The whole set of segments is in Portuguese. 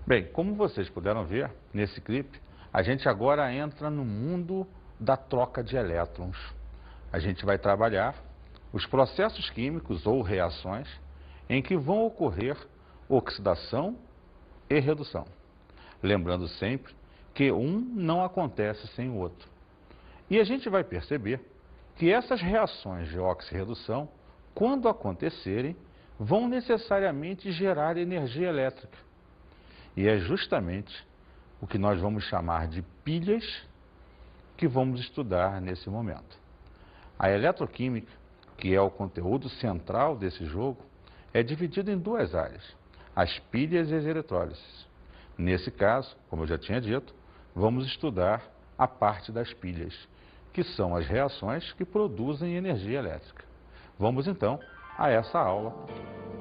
Bem, como vocês puderam ver nesse clipe, a gente agora entra no mundo da troca de elétrons. A gente vai trabalhar os processos químicos ou reações em que vão ocorrer oxidação e redução. Lembrando sempre que um não acontece sem o outro. E a gente vai perceber que essas reações de oxirredução, quando acontecerem, vão necessariamente gerar energia elétrica. E é justamente o que nós vamos chamar de pilhas que vamos estudar nesse momento. A eletroquímica, que é o conteúdo central desse jogo, é dividida em duas áreas, as pilhas e as eletrólises. Nesse caso, como eu já tinha dito, vamos estudar a parte das pilhas, que são as reações que produzem energia elétrica. Vamos então a essa aula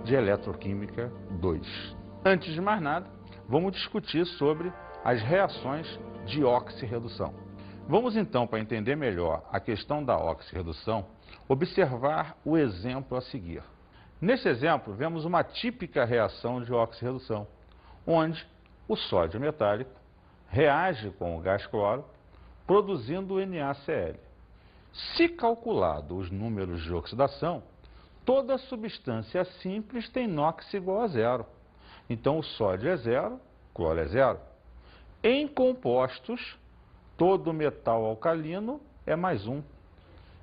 de Eletroquímica 2. Antes de mais nada, vamos discutir sobre as reações de oxirredução. Vamos então, para entender melhor a questão da oxirredução, observar o exemplo a seguir. Nesse exemplo, vemos uma típica reação de oxirredução, onde o sódio metálico reage com o gás cloro, produzindo NaCl. Se calculado os números de oxidação, toda substância simples tem NOx igual a zero. Então, o sódio é zero, cloro é zero. Em compostos, todo metal alcalino é mais 1.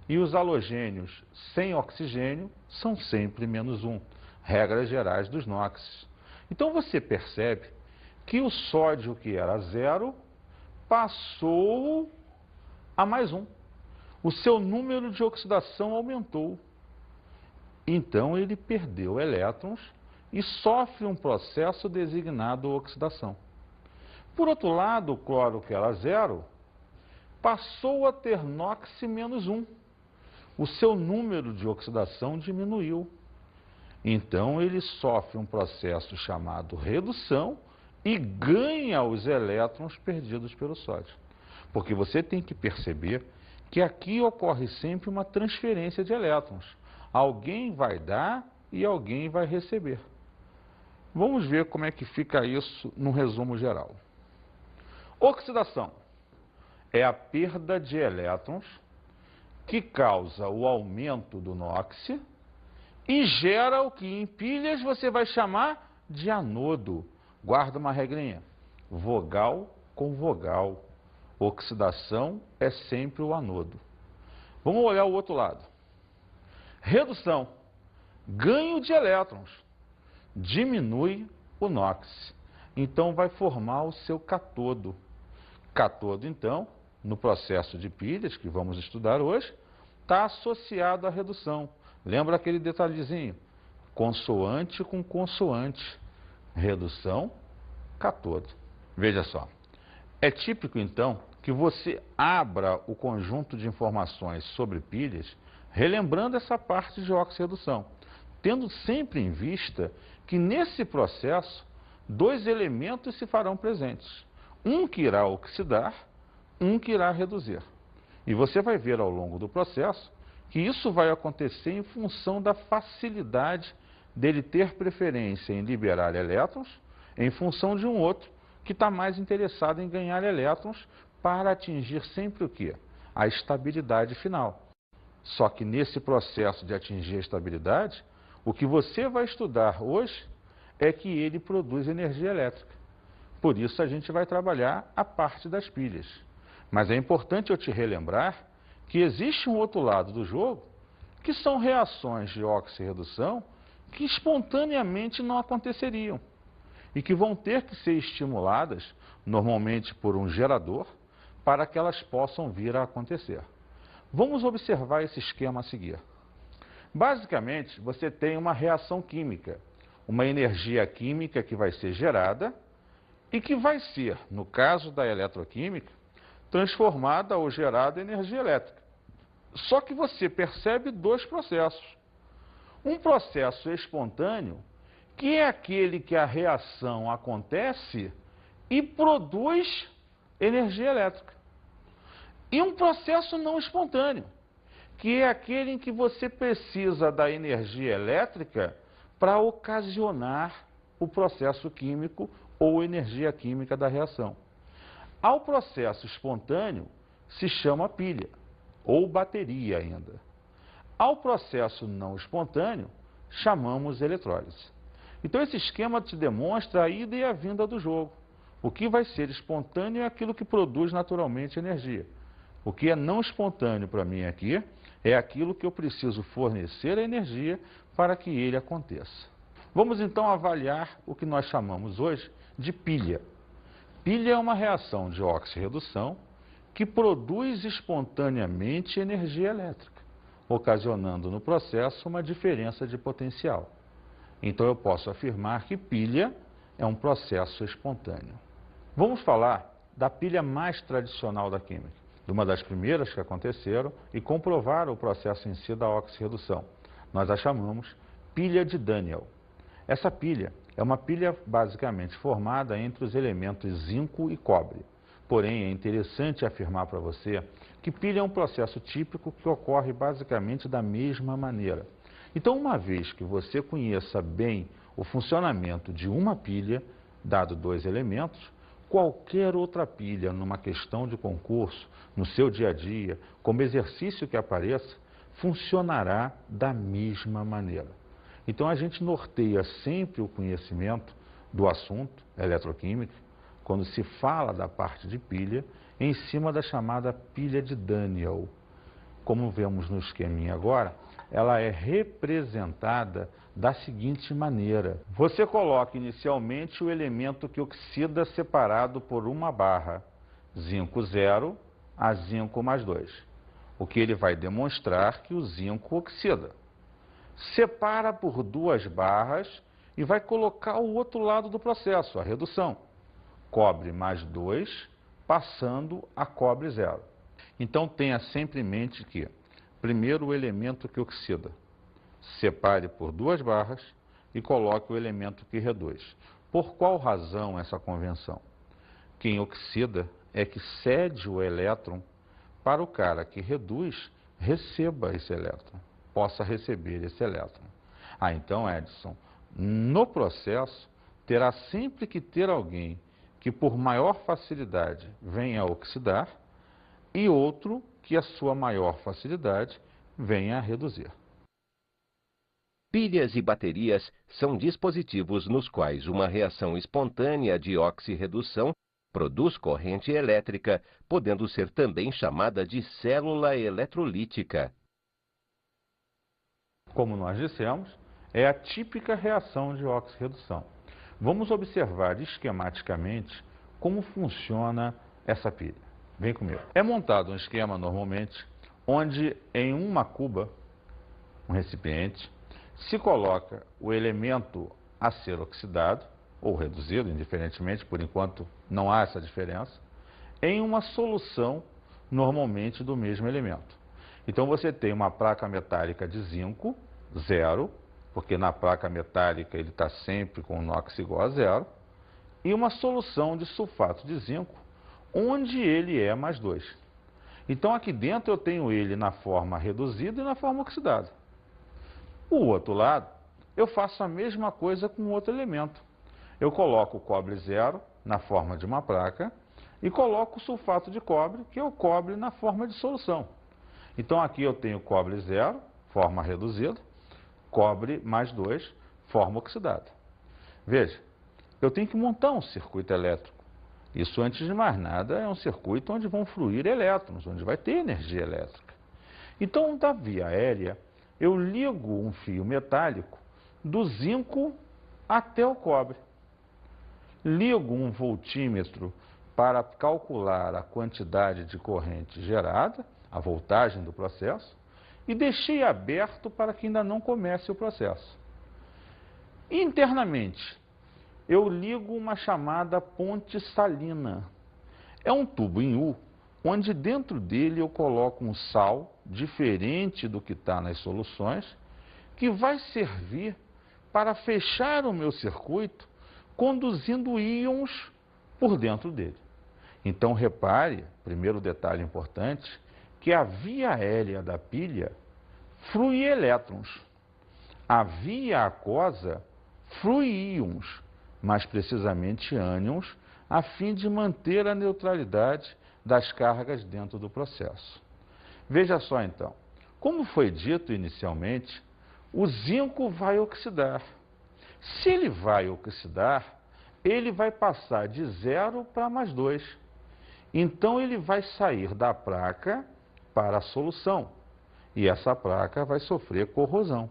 E os halogênios sem oxigênio são sempre menos 1. Regras gerais dos NOx. Então, você percebe que o sódio, que era zero, passou a mais 1. O seu número de oxidação aumentou. Então, ele perdeu elétrons e sofre um processo designado oxidação. Por outro lado, o cloro, que era zero, passou a ter NOx menos 1. O seu número de oxidação diminuiu. Então, ele sofre um processo chamado redução e ganha os elétrons perdidos pelo sódio. Porque você tem que perceber que aqui ocorre sempre uma transferência de elétrons. Alguém vai dar e alguém vai receber. Vamos ver como é que fica isso no resumo geral. Oxidação é a perda de elétrons que causa o aumento do NOx e gera o que em pilhas você vai chamar de anodo. Guarda uma regrinha, vogal com vogal. Oxidação é sempre o anodo. Vamos olhar o outro lado. Redução, ganho de elétrons. Diminui o NOx. Então, vai formar o seu catodo. Catodo, então, no processo de pilhas, que vamos estudar hoje, está associado à redução. Lembra aquele detalhezinho? Consoante com consoante. Redução, catodo. Veja só. É típico, então, que você abra o conjunto de informações sobre pilhas, relembrando essa parte de oxirredução, tendo sempre em vista que nesse processo, dois elementos se farão presentes. Um que irá oxidar, um que irá reduzir. E você vai ver ao longo do processo que isso vai acontecer em função da facilidade dele ter preferência em liberar elétrons, em função de um outro que está mais interessado em ganhar elétrons para atingir sempre o quê? A estabilidade final. Só que nesse processo de atingir a estabilidade, o que você vai estudar hoje é que ele produz energia elétrica. Por isso a gente vai trabalhar a parte das pilhas. Mas é importante eu te relembrar que existe um outro lado do jogo, que são reações de oxirredução que espontaneamente não aconteceriam e que vão ter que ser estimuladas, normalmente por um gerador, para que elas possam vir a acontecer. Vamos observar esse esquema a seguir. Basicamente, você tem uma reação química, uma energia química que vai ser gerada e que vai ser, no caso da eletroquímica, transformada ou gerada em energia elétrica. Só que você percebe dois processos. Um processo espontâneo, que é aquele que a reação acontece e produz energia elétrica. E um processo não espontâneo, que é aquele em que você precisa da energia elétrica para ocasionar o processo químico ou energia química da reação. Ao processo espontâneo se chama pilha, ou bateria ainda. Ao processo não espontâneo, chamamos eletrólise. Então esse esquema te demonstra a ida e a vinda do jogo. O que vai ser espontâneo é aquilo que produz naturalmente energia. O que é não espontâneo para mim aqui é aquilo que eu preciso fornecer a energia para que ele aconteça. Vamos então avaliar o que nós chamamos hoje de pilha. Pilha é uma reação de oxirredução que produz espontaneamente energia elétrica, ocasionando no processo uma diferença de potencial. Então eu posso afirmar que pilha é um processo espontâneo. Vamos falar da pilha mais tradicional da química, de uma das primeiras que aconteceram e comprovaram o processo em si da oxirredução. Nós a chamamos pilha de Daniell. Essa pilha é uma pilha basicamente formada entre os elementos zinco e cobre. Porém, é interessante afirmar para você que pilha é um processo típico que ocorre basicamente da mesma maneira. Então, uma vez que você conheça bem o funcionamento de uma pilha, dado dois elementos, qualquer outra pilha numa questão de concurso, no seu dia a dia, como exercício que apareça, funcionará da mesma maneira. Então a gente norteia sempre o conhecimento do assunto eletroquímica, quando se fala da parte de pilha, em cima da chamada pilha de Daniell. Como vemos no esqueminha agora, ela é representada da seguinte maneira. Você coloca inicialmente o elemento que oxida separado por uma barra, zinco 0 a zinco mais 2. O que ele vai demonstrar que o zinco oxida. Separa por duas barras e vai colocar o outro lado do processo, a redução. Cobre mais 2, passando a cobre 0. Então tenha sempre em mente que, primeiro o elemento que oxida, separe por duas barras e coloque o elemento que reduz. Por qual razão essa convenção? Quem oxida é que cede o elétron para o cara que reduz receba esse elétron, possa receber esse elétron. Então, Edson, no processo, terá sempre que ter alguém que por maior facilidade venha a oxidar e outro que a sua maior facilidade venha a reduzir. Pilhas e baterias são dispositivos nos quais uma reação espontânea de oxirredução produz corrente elétrica, podendo ser também chamada de célula eletrolítica. Como nós dissemos, é a típica reação de oxirredução. Vamos observar esquematicamente como funciona essa pilha. Vem comigo. É montado um esquema normalmente onde em uma cuba, um recipiente, se coloca o elemento a ser oxidado ou reduzido, indiferentemente, por enquanto não há essa diferença, em uma solução normalmente do mesmo elemento. Então você tem uma placa metálica de zinco, 0, porque na placa metálica ele está sempre com o NOx igual a 0, e uma solução de sulfato de zinco, onde ele é mais 2. Então aqui dentro eu tenho ele na forma reduzida e na forma oxidada. O outro lado, eu faço a mesma coisa com outro elemento. Eu coloco o cobre 0 na forma de uma placa e coloco o sulfato de cobre, que é o cobre na forma de solução. Então aqui eu tenho cobre 0, forma reduzida, cobre mais 2, forma oxidada. Veja, eu tenho que montar um circuito elétrico. Isso, antes de mais nada, é um circuito onde vão fluir elétrons, onde vai ter energia elétrica. Então, da via aérea, eu ligo um fio metálico do zinco até o cobre. Ligo um voltímetro para calcular a quantidade de corrente gerada, a voltagem do processo, e deixei aberto para que ainda não comece o processo. Internamente, eu ligo uma chamada ponte salina. É um tubo em U, onde dentro dele eu coloco um sal, diferente do que está nas soluções, que vai servir para fechar o meu circuito, conduzindo íons por dentro dele. Então, repare, primeiro detalhe importante, que a via aérea da pilha flui elétrons. A via aquosa flui íons, mais precisamente ânions, a fim de manter a neutralidade das cargas dentro do processo. Veja só então, como foi dito inicialmente, o zinco vai oxidar. Se ele vai oxidar, ele vai passar de 0 para +2. Então ele vai sair da placa para a solução, e essa placa vai sofrer corrosão.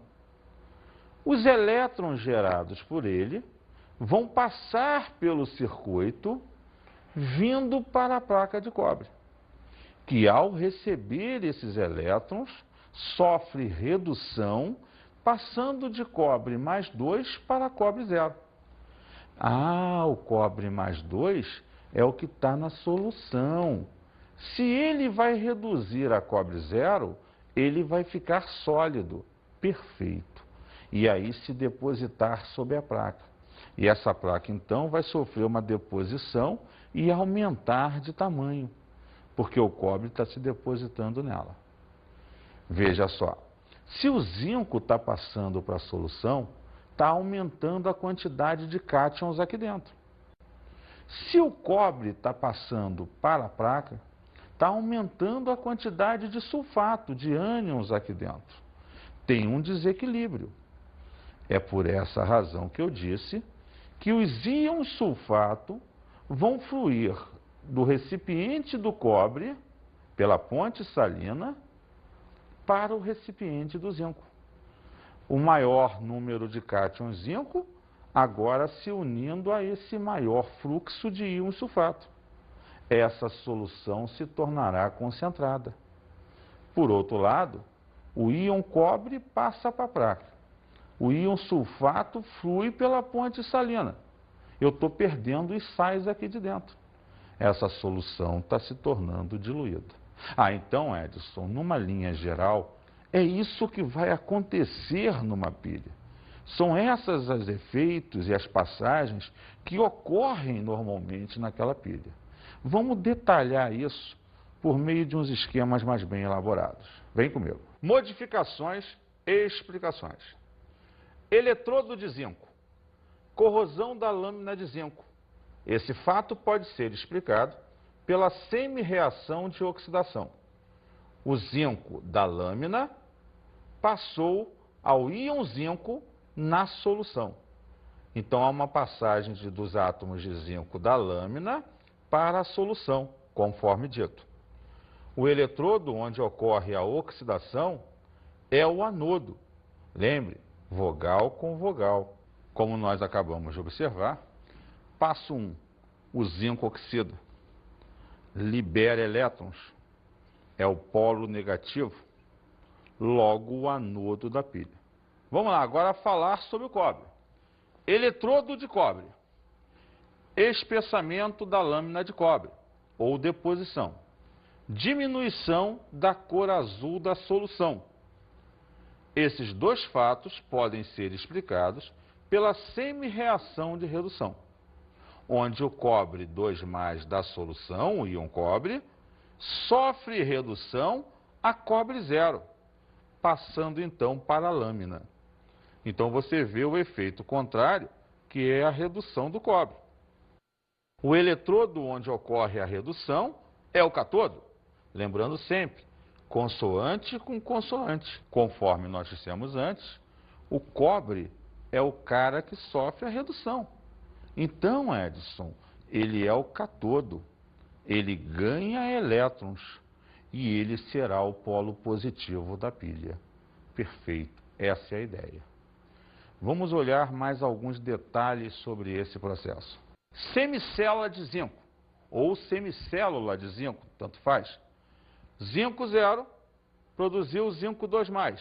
Os elétrons gerados por ele vão passar pelo circuito vindo para a placa de cobre, que ao receber esses elétrons sofre redução, passando de cobre +2 para cobre 0. O cobre +2 é o que está na solução. Se ele vai reduzir a cobre 0, ele vai ficar sólido, perfeito. E aí se depositar sobre a placa. E essa placa, então, vai sofrer uma deposição e aumentar de tamanho, porque o cobre está se depositando nela. Veja só, se o zinco está passando para a solução, está aumentando a quantidade de cátions aqui dentro. Se o cobre está passando para a placa, está aumentando a quantidade de sulfato, de ânions aqui dentro. Tem um desequilíbrio. É por essa razão que eu disse que os íons sulfato vão fluir do recipiente do cobre, pela ponte salina, para o recipiente do zinco. O maior número de cátions zinco agora se unindo a esse maior fluxo de íons sulfato. Essa solução se tornará concentrada. Por outro lado, o íon cobre passa para a placa. O íon sulfato flui pela ponte salina. Eu estou perdendo os sais aqui de dentro. Essa solução está se tornando diluída. Então, Edson, numa linha geral, é isso que vai acontecer numa pilha. São esses os efeitos e as passagens que ocorrem normalmente naquela pilha. Vamos detalhar isso por meio de uns esquemas mais bem elaborados. Vem comigo. Modificações e explicações. Eletrodo de zinco. Corrosão da lâmina de zinco. Esse fato pode ser explicado pela semi-reação de oxidação. O zinco da lâmina passou ao íon zinco na solução. Então, há uma passagem dos átomos de zinco da lâmina para a solução, conforme dito. O eletrodo onde ocorre a oxidação é o anodo. Lembre, vogal com vogal. Como nós acabamos de observar, passo 1, o zinco oxida, libera elétrons, é o polo negativo, logo o anodo da pilha. Vamos lá, agora falar sobre o cobre. Eletrodo de cobre, espessamento da lâmina de cobre, ou deposição, diminuição da cor azul da solução. Esses dois fatos podem ser explicados pela semi-reação de redução, onde o cobre 2+ da solução, o íon cobre, sofre redução a cobre 0, passando então para a lâmina. Então você vê o efeito contrário, que é a redução do cobre. O eletrodo onde ocorre a redução é o cátodo. Lembrando sempre, consoante com consoante. Conforme nós dissemos antes, o cobre é o cara que sofre a redução. Então, Edson, ele é o cátodo. Ele ganha elétrons e ele será o polo positivo da pilha. Perfeito, essa é a ideia. Vamos olhar mais alguns detalhes sobre esse processo. Semicélula de zinco, ou semicélula de zinco, tanto faz. Zinco 0 produziu zinco 2+,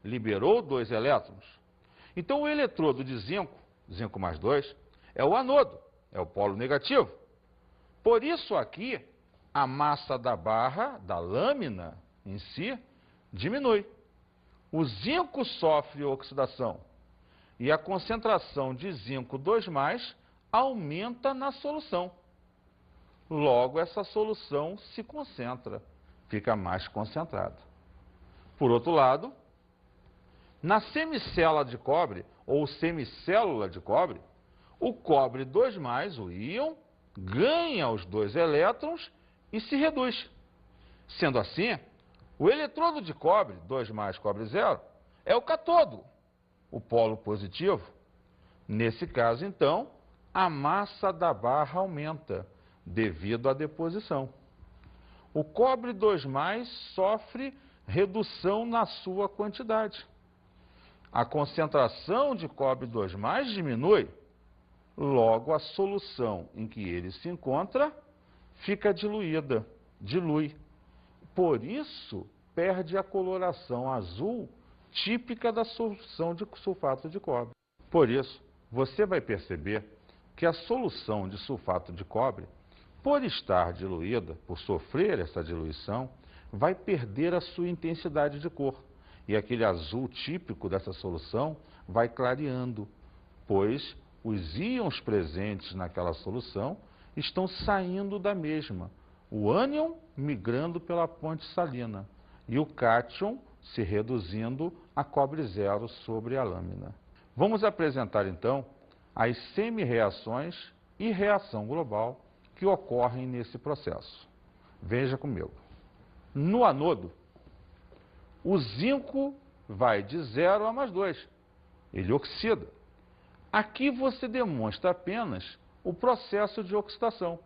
liberou 2 elétrons. Então o eletrodo de zinco zinco mais 2, é o anodo, é o polo negativo. Por isso aqui, a massa da barra, da lâmina em si, diminui. O zinco sofre oxidação e a concentração de zinco 2+, aumenta na solução. Logo, essa solução se concentra, fica mais concentrada. Por outro lado, na semicélula de cobre, ou semicélula de cobre, o cobre 2+, o íon, ganha os 2 elétrons e se reduz. Sendo assim, o eletrodo de cobre, 2+, cobre 0, é o cátodo, o polo positivo. Nesse caso, então, a massa da barra aumenta, devido à deposição. O cobre 2+, sofre redução na sua quantidade. A concentração de cobre 2+, diminui, logo a solução em que ele se encontra fica diluída, dilui. Por isso, perde a coloração azul típica da solução de sulfato de cobre. Por isso, você vai perceber que a solução de sulfato de cobre, por estar diluída, por sofrer essa diluição, vai perder a sua intensidade de cor. E aquele azul típico dessa solução vai clareando, pois os íons presentes naquela solução estão saindo da mesma. O ânion migrando pela ponte salina e o cátion se reduzindo a cobre 0 sobre a lâmina. Vamos apresentar então as semi-reações e reação global que ocorrem nesse processo. Veja comigo. No anodo, o zinco vai de 0 a +2. Ele oxida. Aqui você demonstra apenas o processo de oxidação.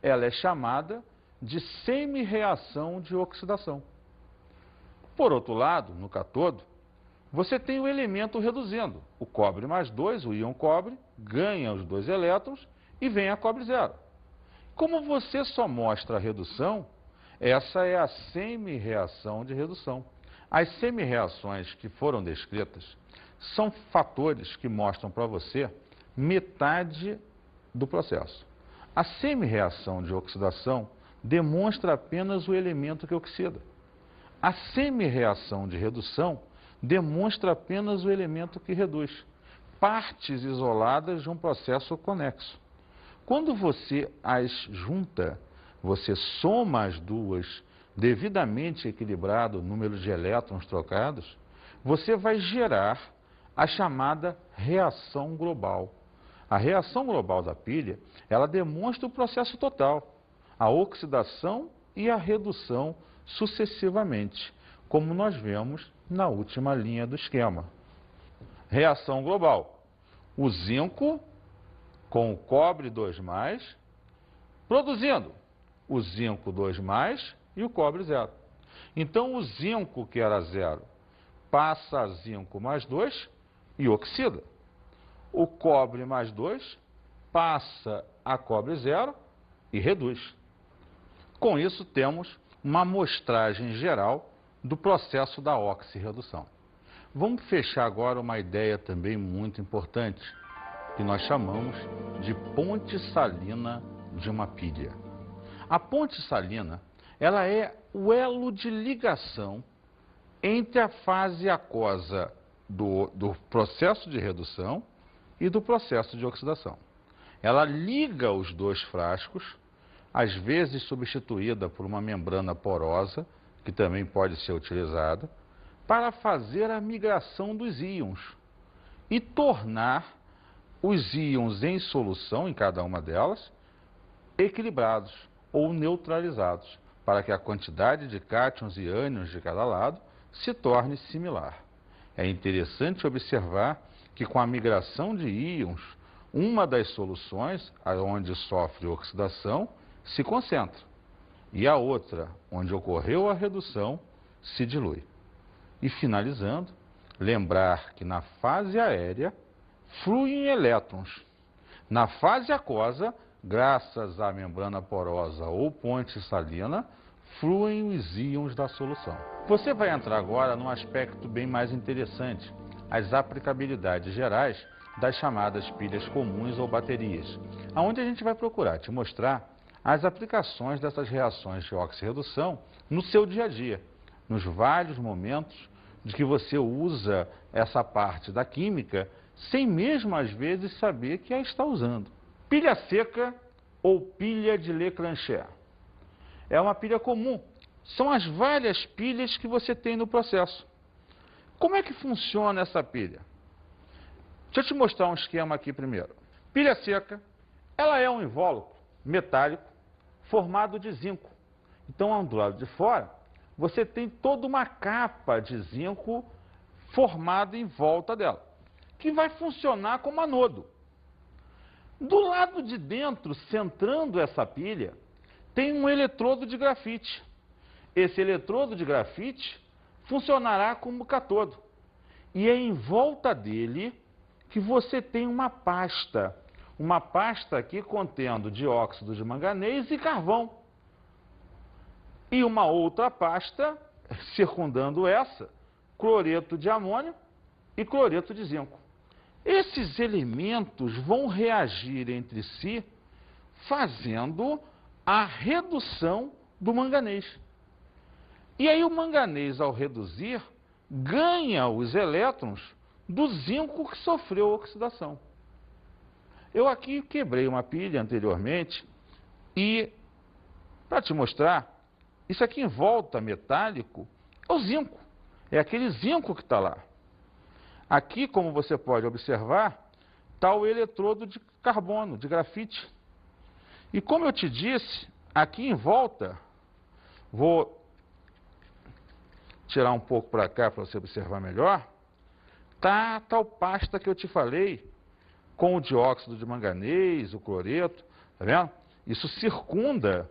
Ela é chamada de semi-reação de oxidação. Por outro lado, no cátodo, você tem o elemento reduzindo. O cobre +2, o íon cobre, ganha os 2 elétrons e vem a cobre 0. Como você só mostra a redução, essa é a semi-reação de redução. As semi-reações que foram descritas são fatores que mostram para você metade do processo. A semi-reação de oxidação demonstra apenas o elemento que oxida. A semi-reação de redução demonstra apenas o elemento que reduz, partes isoladas de um processo conexo. Quando você as junta, você soma as duas, devidamente equilibrado o número de elétrons trocados, você vai gerar a chamada reação global. A reação global da pilha, ela demonstra o processo total, a oxidação e a redução sucessivamente, como nós vemos na última linha do esquema. Reação global. O zinco com o cobre 2+, produzindo o zinco 2+, e o cobre 0. Então, o zinco, que era 0, passa a zinco +2 e oxida. O cobre +2 passa a cobre 0 e reduz. Com isso, temos uma amostragem geral do processo da oxirredução. Vamos fechar agora uma ideia também muito importante, que nós chamamos de ponte salina de uma pilha. A ponte salina, ela é o elo de ligação entre a fase aquosa do processo de redução e do processo de oxidação. Ela liga os 2 frascos, às vezes substituída por uma membrana porosa, que também pode ser utilizada, para fazer a migração dos íons e tornar os íons em solução, em cada uma delas, equilibrados ou neutralizados, para que a quantidade de cátions e ânions de cada lado se torne similar. É interessante observar que com a migração de íons, uma das soluções, onde sofre oxidação, se concentra, e a outra, onde ocorreu a redução, se dilui. E finalizando, lembrar que na fase aérea fluem elétrons. Na fase aquosa, graças à membrana porosa ou ponte salina, fluem os íons da solução. Você vai entrar agora num aspecto bem mais interessante, as aplicabilidades gerais das chamadas pilhas comuns ou baterias, aonde a gente vai procurar te mostrar as aplicações dessas reações de oxirredução no seu dia a dia, nos vários momentos de que você usa essa parte da química sem mesmo às vezes saber que a está usando. Pilha seca ou pilha de Leclanché. É uma pilha comum. São as várias pilhas que você tem no processo. Como é que funciona essa pilha? Deixa eu te mostrar um esquema aqui primeiro. Pilha seca, ela é um invólucro metálico formado de zinco. Então, do lado de fora, você tem toda uma capa de zinco formada em volta dela, que vai funcionar como anodo. Do lado de dentro, centrando essa pilha, tem um eletrodo de grafite. Esse eletrodo de grafite funcionará como cátodo. E é em volta dele que você tem uma pasta aqui contendo dióxido de manganês e carvão. E uma outra pasta circundando essa, cloreto de amônio e cloreto de zinco. Esses elementos vão reagir entre si, fazendo a redução do manganês. E aí o manganês, ao reduzir, ganha os elétrons do zinco que sofreu oxidação. Eu aqui quebrei uma pilha anteriormente e, para te mostrar, isso aqui em volta metálico é o zinco. É aquele zinco que está lá. Aqui, como você pode observar, está o eletrodo de carbono, de grafite. E como eu te disse, aqui em volta, vou tirar um pouco para cá para você observar melhor, está a tal pasta que eu te falei, com o dióxido de manganês, o cloreto, tá vendo? Isso circunda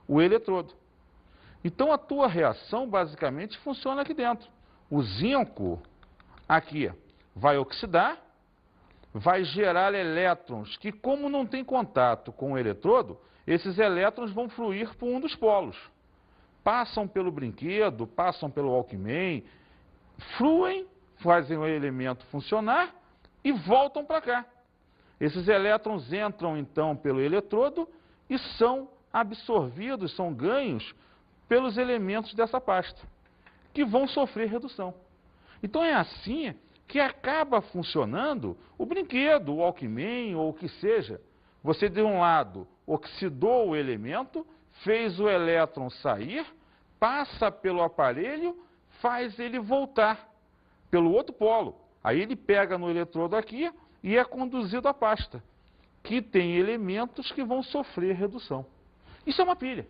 o eletrodo. Então a tua reação basicamente funciona aqui dentro. O zinco aqui vai oxidar, vai gerar elétrons que, como não tem contato com o eletrodo, esses elétrons vão fluir por um dos polos. Passam pelo brinquedo, passam pelo Walkman, fluem, fazem o elemento funcionar e voltam para cá. Esses elétrons entram então pelo eletrodo e são absorvidos, são ganhos pelos elementos dessa pasta, que vão sofrer redução. Então é assim que acaba funcionando o brinquedo, o Walkman ou o que seja. Você de um lado oxidou o elemento, fez o elétron sair, passa pelo aparelho, faz ele voltar pelo outro polo. Aí ele pega no eletrodo aqui e é conduzido à pasta, que tem elementos que vão sofrer redução. Isso é uma pilha.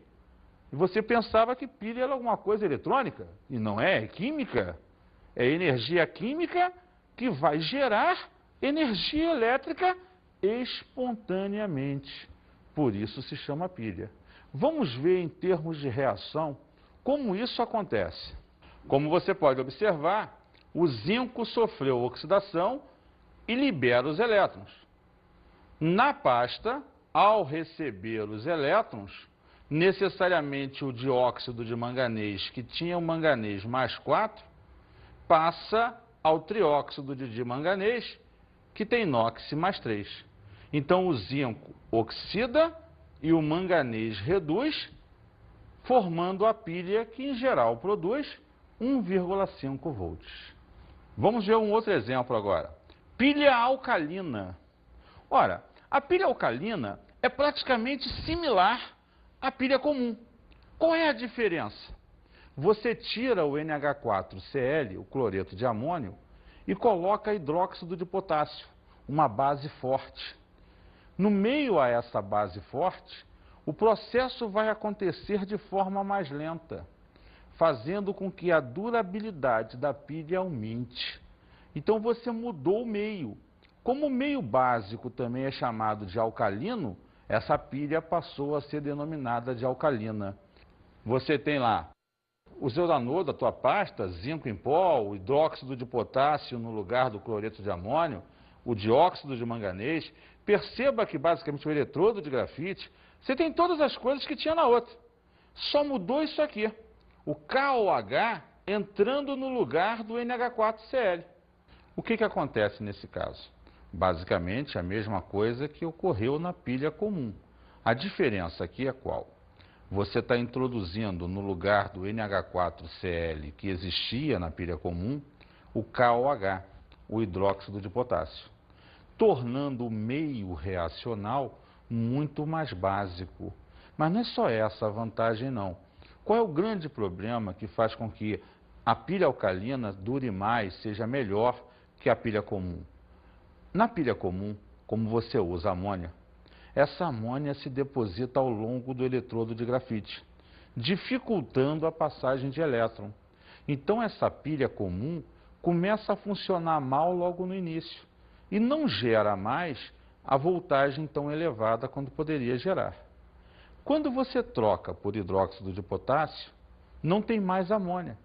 E você pensava que pilha era alguma coisa eletrônica, e não é, é química. É energia química que vai gerar energia elétrica espontaneamente. Por isso se chama pilha. Vamos ver em termos de reação como isso acontece. Como você pode observar, o zinco sofreu oxidação e libera os elétrons. Na pasta, ao receber os elétrons, necessariamente o dióxido de manganês, que tinha o manganês mais 4, passa ao trióxido de manganês, que tem NOx mais 3. Então o zinco oxida e o manganês reduz, formando a pilha que em geral produz 1,5 volts. Vamos ver um outro exemplo agora. Pilha alcalina. Ora, a pilha alcalina é praticamente similar à pilha comum. Qual é a diferença? Você tira o NH4Cl, o cloreto de amônio, e coloca hidróxido de potássio, uma base forte. No meio a essa base forte, o processo vai acontecer de forma mais lenta, fazendo com que a durabilidade da pilha aumente. Então você mudou o meio. Como o meio básico também é chamado de alcalino, essa pilha passou a ser denominada de alcalina. Você tem lá o seu anodo, a tua pasta, zinco em pó, o hidróxido de potássio no lugar do cloreto de amônio, o dióxido de manganês. Perceba que basicamente o eletrodo de grafite, você tem todas as coisas que tinha na outra. Só mudou isso aqui, o KOH entrando no lugar do NH4Cl. O que acontece nesse caso? Basicamente a mesma coisa que ocorreu na pilha comum. A diferença aqui é qual? Você está introduzindo no lugar do NH4Cl que existia na pilha comum, o KOH, o hidróxido de potássio, tornando o meio reacional muito mais básico. Mas não é só essa a vantagem, não. Qual é o grande problema que faz com que a pilha alcalina dure mais, seja melhor que a pilha comum? Na pilha comum, como você usa amônia, essa amônia se deposita ao longo do eletrodo de grafite, dificultando a passagem de elétron. Então essa pilha comum começa a funcionar mal logo no início e não gera mais a voltagem tão elevada quanto poderia gerar. Quando você troca por hidróxido de potássio, não tem mais amônia.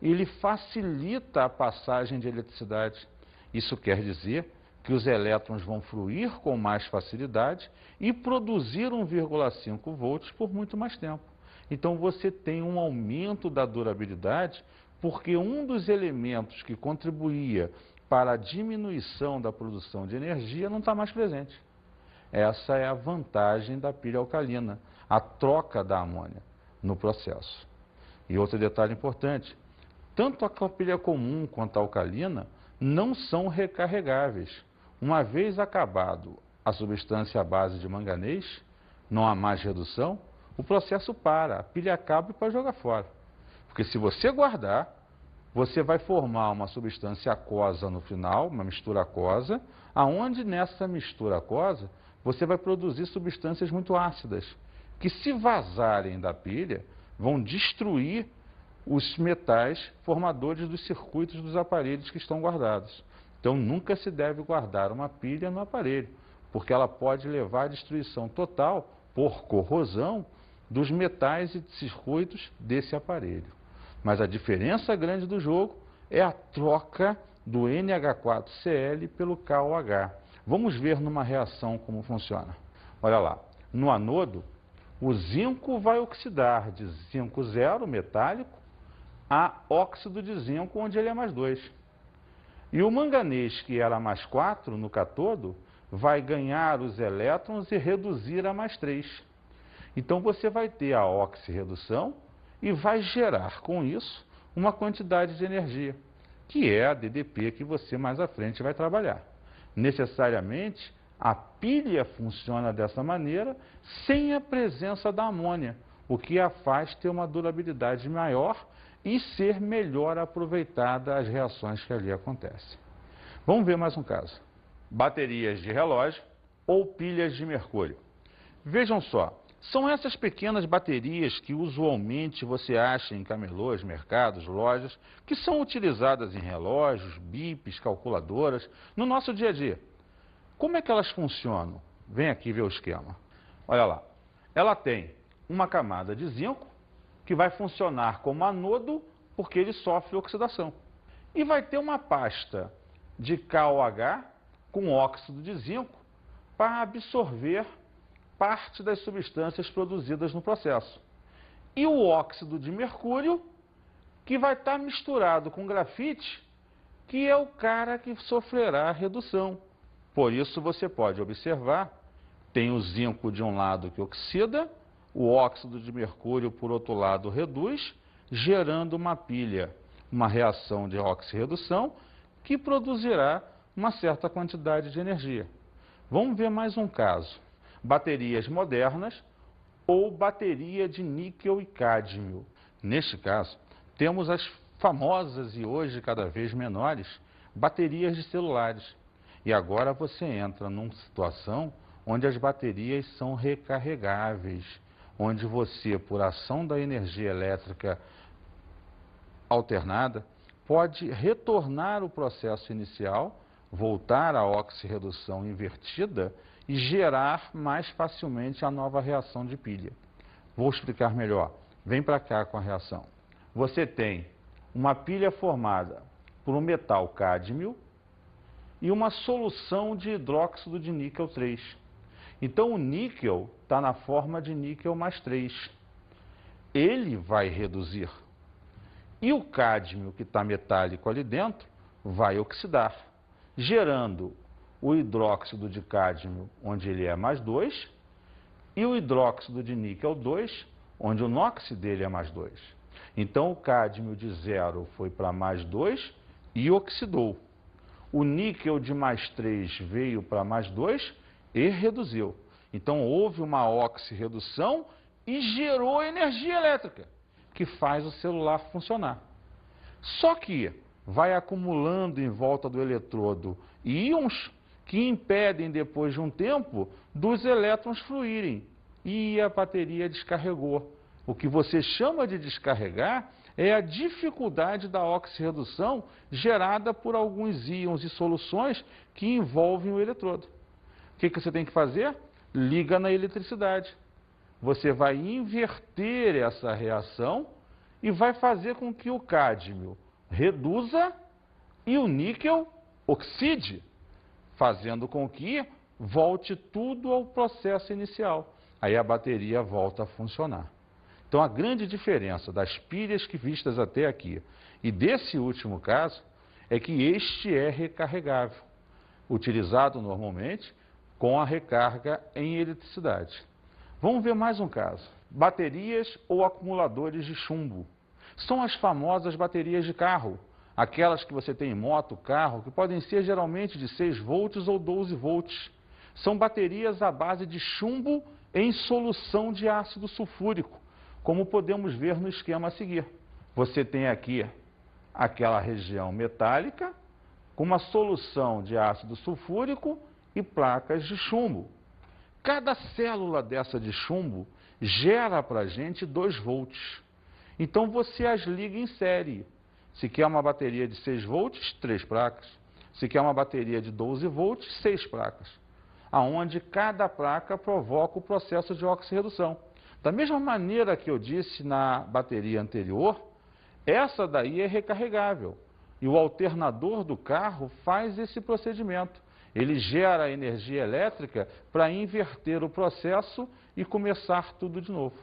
Ele facilita a passagem de eletricidade. Isso quer dizer que os elétrons vão fluir com mais facilidade e produzir 1,5 volts por muito mais tempo. Então você tem um aumento da durabilidade, porque um dos elementos que contribuía para a diminuição da produção de energia não está mais presente. Essa é a vantagem da pilha alcalina, a troca da amônia no processo. E outro detalhe importante, tanto a pilha comum quanto a alcalina não são recarregáveis. Uma vez acabado a substância à base de manganês, não há mais redução, o processo para, a pilha acaba e pode jogar fora. Porque se você guardar, você vai formar uma substância aquosa no final, uma mistura aquosa, aonde nessa mistura aquosa você vai produzir substâncias muito ácidas, que se vazarem da pilha, vão destruir os metais formadores dos circuitos dos aparelhos que estão guardados. Então nunca se deve guardar uma pilha no aparelho, porque ela pode levar à destruição total, por corrosão, dos metais e circuitos desse aparelho. Mas a diferença grande do jogo é a troca do NH4Cl pelo KOH. Vamos ver numa reação como funciona. Olha lá, no anodo, o zinco vai oxidar de zinco 0, metálico, a óxido de zinco, onde ele é mais 2. E o manganês, que era mais 4 no cátodo, vai ganhar os elétrons e reduzir a mais 3. Então você vai ter a oxirredução e vai gerar com isso uma quantidade de energia, que é a DDP que você mais à frente vai trabalhar. Necessariamente, a pilha funciona dessa maneira sem a presença da amônia, o que a faz ter uma durabilidade maior e ser melhor aproveitada as reações que ali acontecem. Vamos ver mais um caso. Baterias de relógio ou pilhas de mercúrio. Vejam só, são essas pequenas baterias que usualmente você acha em camelôs, mercados, lojas, que são utilizadas em relógios, bips, calculadoras, no nosso dia a dia. Como é que elas funcionam? Vem aqui ver o esquema. Olha lá, ela tem uma camada de zinco, que vai funcionar como anodo, porque ele sofre oxidação. E vai ter uma pasta de KOH com óxido de zinco para absorver parte das substâncias produzidas no processo. E o óxido de mercúrio, que vai estar misturado com grafite, que é o cara que sofrerá a redução. Por isso você pode observar, tem o zinco de um lado que oxida, o óxido de mercúrio, por outro lado, reduz, gerando uma pilha, uma reação de oxirredução, que produzirá uma certa quantidade de energia. Vamos ver mais um caso. Baterias modernas ou bateria de níquel e cádmio. Neste caso, temos as famosas e hoje cada vez menores baterias de celulares. E agora você entra numa situação onde as baterias são recarregáveis, onde você, por ação da energia elétrica alternada, pode retornar o processo inicial, voltar à oxirredução invertida e gerar mais facilmente a nova reação de pilha. Vou explicar melhor. Vem para cá com a reação. Você tem uma pilha formada por um metal cádmio e uma solução de hidróxido de níquel 3. Então o níquel está na forma de níquel mais 3. Ele vai reduzir. E o cádmio, que está metálico ali dentro, vai oxidar, gerando o hidróxido de cádmio, onde ele é mais 2, e o hidróxido de níquel 2, onde o NOx dele é mais 2. Então, o cádmio de 0 foi para mais 2 e oxidou. O níquel de mais 3 veio para mais 2 e reduziu. Então, houve uma oxirredução e gerou energia elétrica, que faz o celular funcionar. Só que vai acumulando em volta do eletrodo íons que impedem, depois de um tempo, dos elétrons fluírem. E a bateria descarregou. O que você chama de descarregar é a dificuldade da oxirredução gerada por alguns íons e soluções que envolvem o eletrodo. O que você tem que fazer? Liga na eletricidade. Você vai inverter essa reação e vai fazer com que o cádmio reduza e o níquel oxide, fazendo com que volte tudo ao processo inicial. Aí a bateria volta a funcionar. Então, a grande diferença das pilhas que vistas até aqui e desse último caso é que este é recarregável, utilizado normalmente com a recarga em eletricidade. Vamos ver mais um caso. Baterias ou acumuladores de chumbo. São as famosas baterias de carro, aquelas que você tem em moto, carro, que podem ser geralmente de 6 volts ou 12 volts. São baterias à base de chumbo em solução de ácido sulfúrico, como podemos ver no esquema a seguir. Você tem aqui aquela região metálica com uma solução de ácido sulfúrico e placas de chumbo. Cada célula dessa de chumbo gera para a gente 2 volts. Então você as liga em série. Se quer uma bateria de 6 volts, 3 placas. Se quer uma bateria de 12 volts, 6 placas. Aonde cada placa provoca o processo de oxirredução. Da mesma maneira que eu disse na bateria anterior, essa daí é recarregável. E o alternador do carro faz esse procedimento. Ele gera energia elétrica para inverter o processo e começar tudo de novo.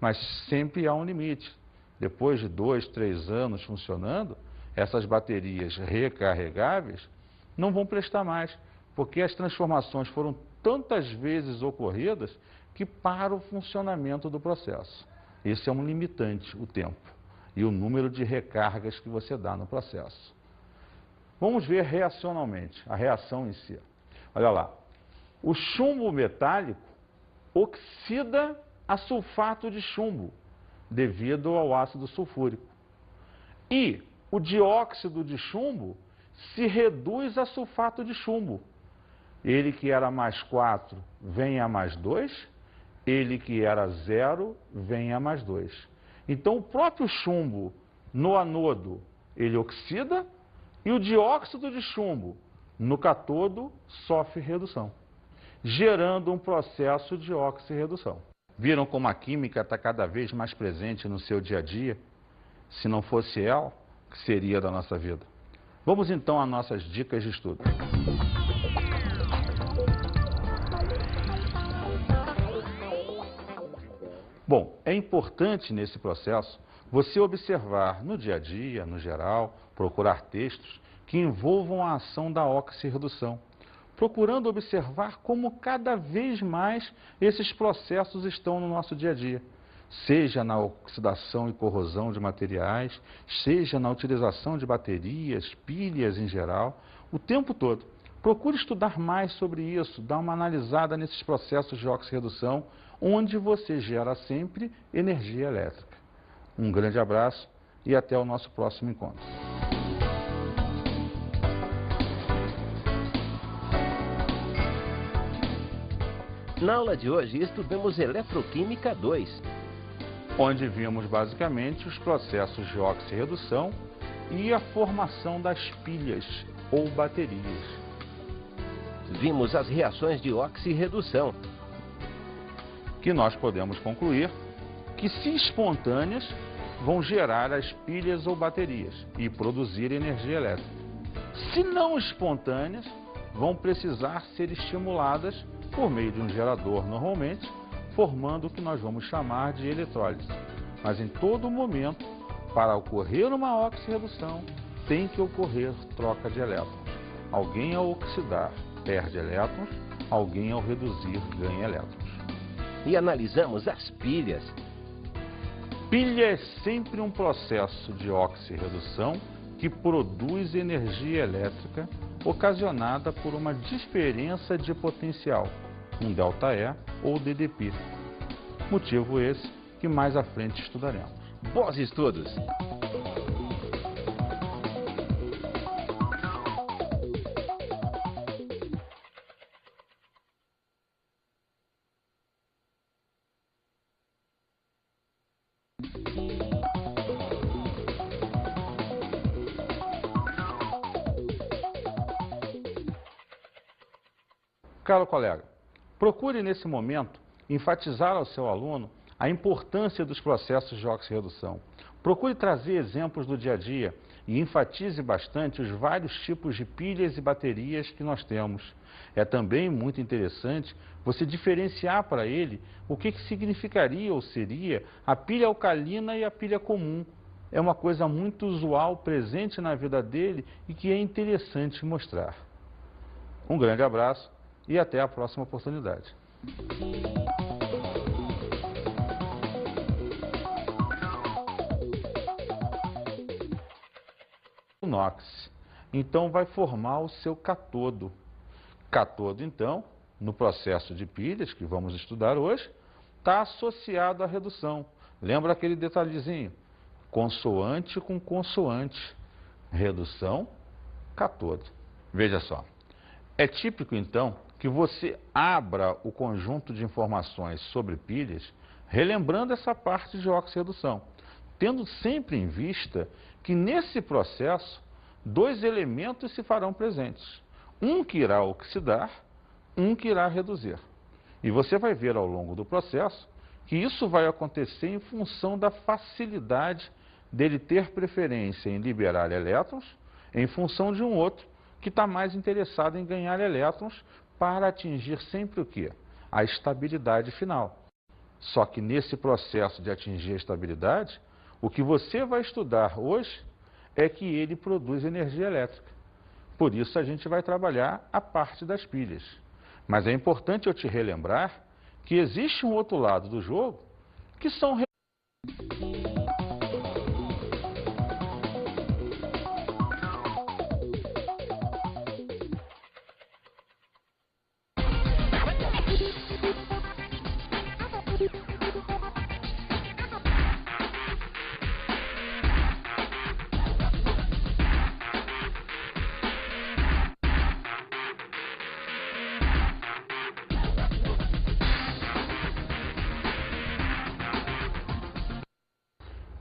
Mas sempre há um limite. Depois de 2, 3 anos funcionando, essas baterias recarregáveis não vão prestar mais, porque as transformações foram tantas vezes ocorridas que para o funcionamento do processo. Esse é um limitante, o tempo, e o número de recargas que você dá no processo. Vamos ver reacionalmente, a reação em si. Olha lá, o chumbo metálico oxida a sulfato de chumbo, devido ao ácido sulfúrico. E o dióxido de chumbo se reduz a sulfato de chumbo. Ele que era mais 4 vem a mais 2, ele que era 0 vem a mais 2. Então o próprio chumbo no anodo ele oxida e o dióxido de chumbo no catodo sofre redução, gerando um processo de oxirredução. Viram como a química está cada vez mais presente no seu dia a dia? Se não fosse ela, o que seria da nossa vida? Vamos então às nossas dicas de estudo. Bom, é importante nesse processo você observar no dia a dia, no geral, procurar textos que envolvam a ação da oxirredução, procurando observar como cada vez mais esses processos estão no nosso dia a dia, seja na oxidação e corrosão de materiais, seja na utilização de baterias, pilhas em geral, o tempo todo. Procure estudar mais sobre isso, dar uma analisada nesses processos de oxirredução, onde você gera sempre energia elétrica. Um grande abraço e até o nosso próximo encontro. Na aula de hoje estudamos Eletroquímica 2, onde vimos basicamente os processos de oxirredução e a formação das pilhas ou baterias. Vimos as reações de oxirredução, que nós podemos concluir que, se espontâneas, vão gerar as pilhas ou baterias e produzir energia elétrica. Se não espontâneas, vão precisar ser estimuladas por meio de um gerador normalmente, formando o que nós vamos chamar de eletrólise. Mas em todo momento, para ocorrer uma oxirredução, tem que ocorrer troca de elétrons. Alguém ao oxidar perde elétrons, alguém ao reduzir ganha elétrons. E analisamos as pilhas. Pilha é sempre um processo de oxirredução que produz energia elétrica ocasionada por uma diferença de potencial, um ΔE ou DDP. Motivo esse que mais à frente estudaremos. Bons estudos! Caro colega, procure nesse momento enfatizar ao seu aluno a importância dos processos de oxirredução. Procure trazer exemplos do dia a dia e enfatize bastante os vários tipos de pilhas e baterias que nós temos. É também muito interessante você diferenciar para ele o que significaria ou seria a pilha alcalina e a pilha comum. É uma coisa muito usual, presente na vida dele e que é interessante mostrar. Um grande abraço e até a próxima oportunidade. O NOx, então, vai formar o seu cátodo. Cátodo, então, no processo de pilhas que vamos estudar hoje, está associado à redução. Lembra aquele detalhezinho? Consoante com consoante. Redução, cátodo. Veja só. É típico, então, que você abra o conjunto de informações sobre pilhas, relembrando essa parte de oxirredução, tendo sempre em vista que nesse processo, dois elementos se farão presentes. Um que irá oxidar, um que irá reduzir. E você vai ver ao longo do processo que isso vai acontecer em função da facilidade dele ter preferência em liberar elétrons, em função de um outro que está mais interessado em ganhar elétrons para atingir sempre o quê? A estabilidade final. Só que nesse processo de atingir a estabilidade, o que você vai estudar hoje é que ele produz energia elétrica. Por isso a gente vai trabalhar a parte das pilhas. Mas é importante eu te relembrar que existe um outro lado do jogo que são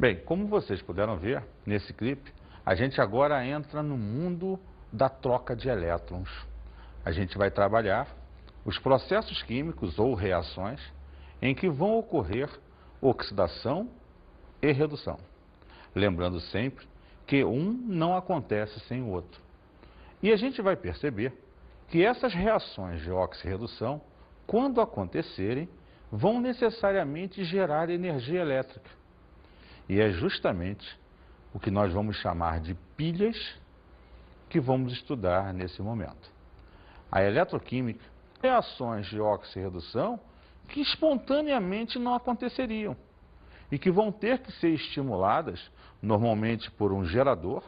Bem, como vocês puderam ver nesse clipe, a gente agora entra no mundo da troca de elétrons. A gente vai trabalhar os processos químicos ou reações em que vão ocorrer oxidação e redução. Lembrando sempre que um não acontece sem o outro. E a gente vai perceber que essas reações de oxirredução, quando acontecerem, vão necessariamente gerar energia elétrica. E é justamente o que nós vamos chamar de pilhas que vamos estudar nesse momento. A eletroquímica, reações de oxirredução que espontaneamente não aconteceriam e que vão ter que ser estimuladas, normalmente por um gerador,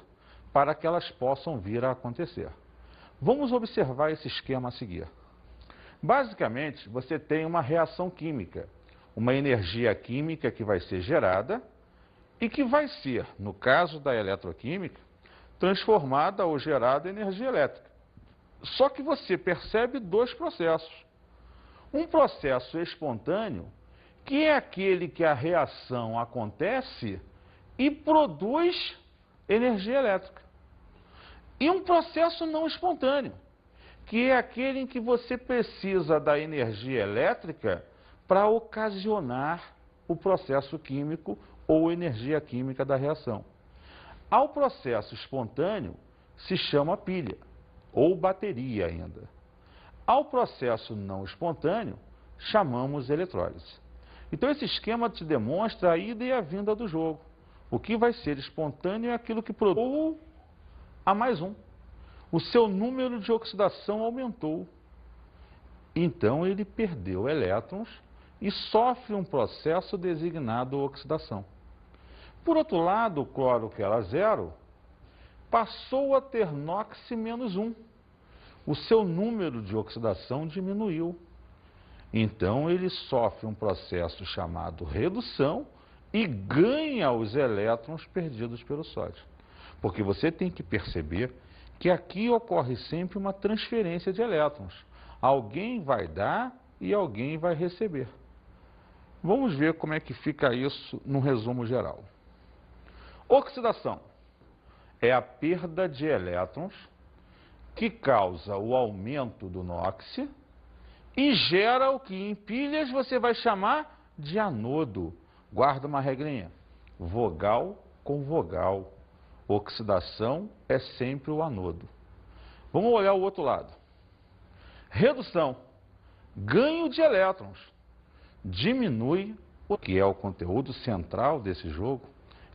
para que elas possam vir a acontecer. Vamos observar esse esquema a seguir. Basicamente, você tem uma reação química, uma energia química que vai ser gerada e que vai ser, no caso da eletroquímica, transformada ou gerada em energia elétrica. Só que você percebe dois processos. Um processo espontâneo, que é aquele que a reação acontece e produz energia elétrica. E um processo não espontâneo, que é aquele em que você precisa da energia elétrica para ocasionar o processo químico ou energia química da reação. Ao processo espontâneo se chama pilha, ou bateria ainda. Ao processo não espontâneo, chamamos eletrólise. Então esse esquema te demonstra a ida e a vinda do jogo. O que vai ser espontâneo é aquilo que produz A mais um. o seu número de oxidação aumentou. Então ele perdeu elétrons e sofre um processo designado oxidação. Por outro lado, o cloro, que era zero, passou a ter NOx-1. O seu número de oxidação diminuiu. Então ele sofre um processo chamado redução e ganha os elétrons perdidos pelo sódio. Porque você tem que perceber que aqui ocorre sempre uma transferência de elétrons. Alguém vai dar e alguém vai receber. Vamos ver como é que fica isso no resumo geral. Oxidação é a perda de elétrons que causa o aumento do NOx e gera o que em pilhas você vai chamar de anodo. Guarda uma regrinha: vogal com vogal. Oxidação é sempre o anodo. Vamos olhar o outro lado. Redução, ganho de elétrons, diminui o que é o conteúdo central desse jogo.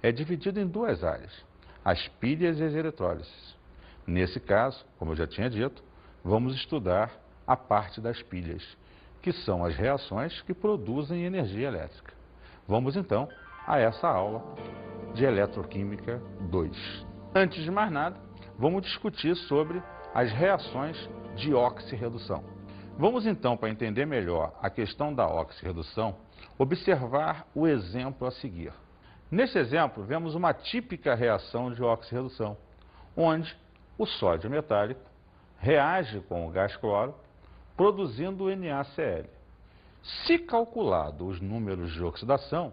É dividido em duas áreas, as pilhas e as eletrólises. Nesse caso, como eu já tinha dito, vamos estudar a parte das pilhas, que são as reações que produzem energia elétrica. Vamos então a essa aula de Eletroquímica 2. Antes de mais nada, vamos discutir sobre as reações de oxirredução. Vamos então, para entender melhor a questão da oxirredução, observar o exemplo a seguir. Nesse exemplo, vemos uma típica reação de oxirredução, onde o sódio metálico reage com o gás cloro, produzindo o NaCl. Se calculado os números de oxidação,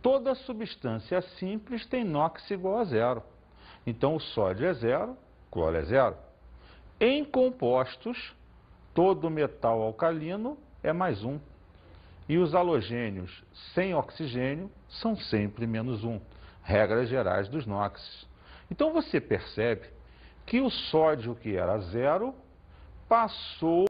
toda substância simples tem NOx igual a zero. Então, o sódio é zero, o cloro é zero. Em compostos, todo metal alcalino é mais 1. E os halogênios sem oxigênio são sempre menos 1. Regras gerais dos NOx. Então, você percebe que o sódio, que era zero, passou